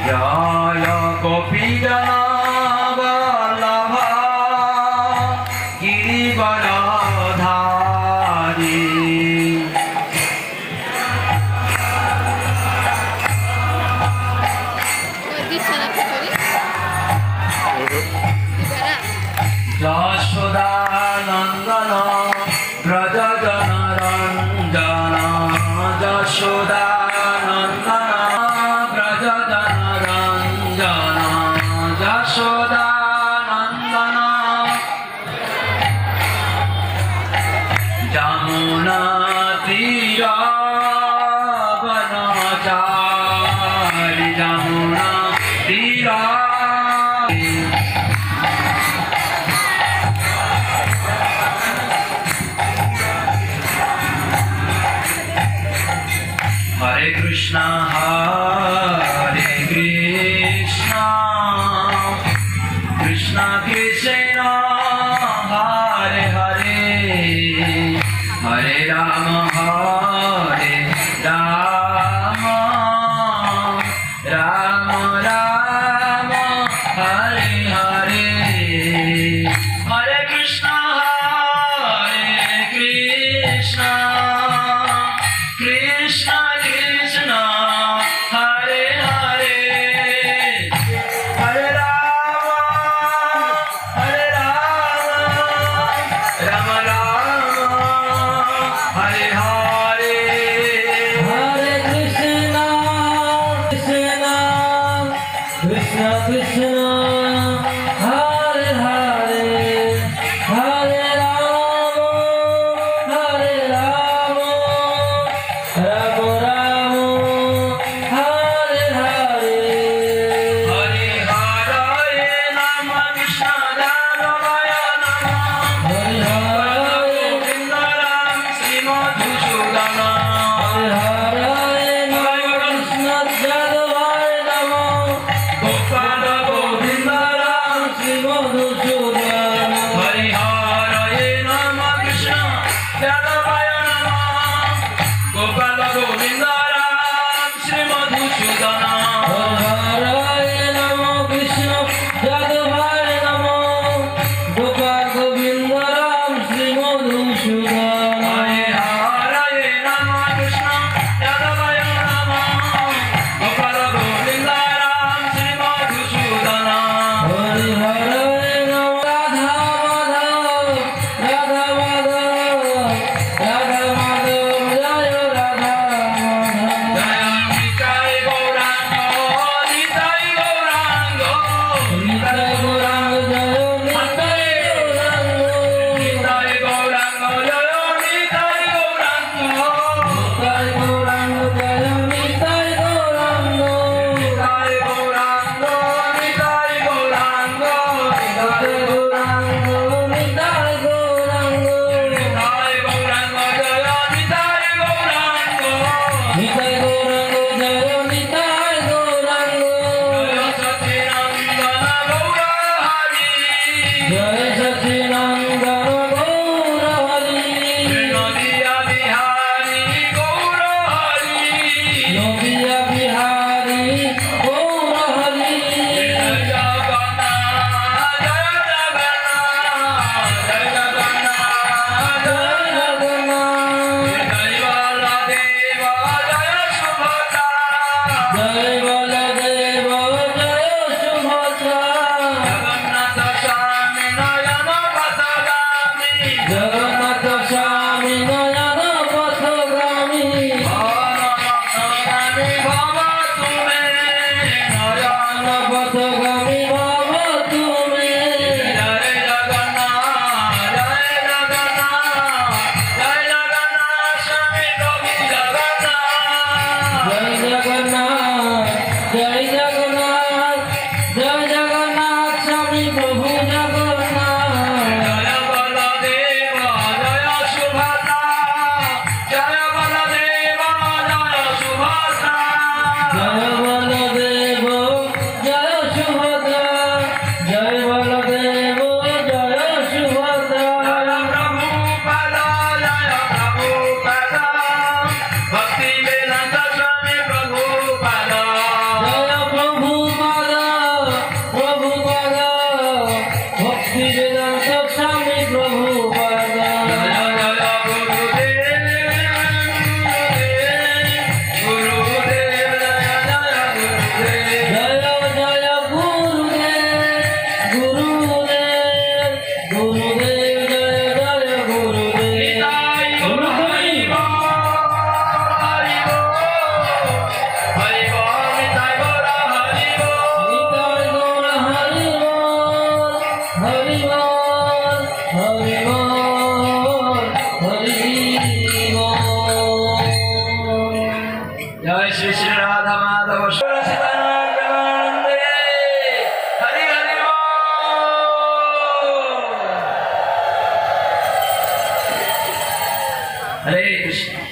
जय गोपीजनवल्लभा गिरिवरधारी। यशोदानन्दन व्रजजनरञ्जन यशोदानन्दन व्रजजनरञ्जन यशोदानन्दन यमुनातीरवनचारि यमुनातीर। हरे कृष्णा कृष्णा कृष्णा हरे हरे, हरे राम राम राम हरे हरे। हरे कृष्णा कृष्णा कृष्णा कृष्णा हरे हरे, हरे राम राम राम हरे हरे। हरे कृष्णा कृष्णा कृष्णा कृष्णा हरे हरे, हरे राम राम राम हरे हरे। हरे हरे नम कृष्ण दानवाय नमः, हरे हरे गोविंद राम श्री मधुसूदन। हरे हरे नम कृष्ण जगवाय नमः। गोपाल गोविंद जय श्री श्री राधा माधव सीताराम प्रेमानंदे हरि हरि बोल। हरे कृष्ण।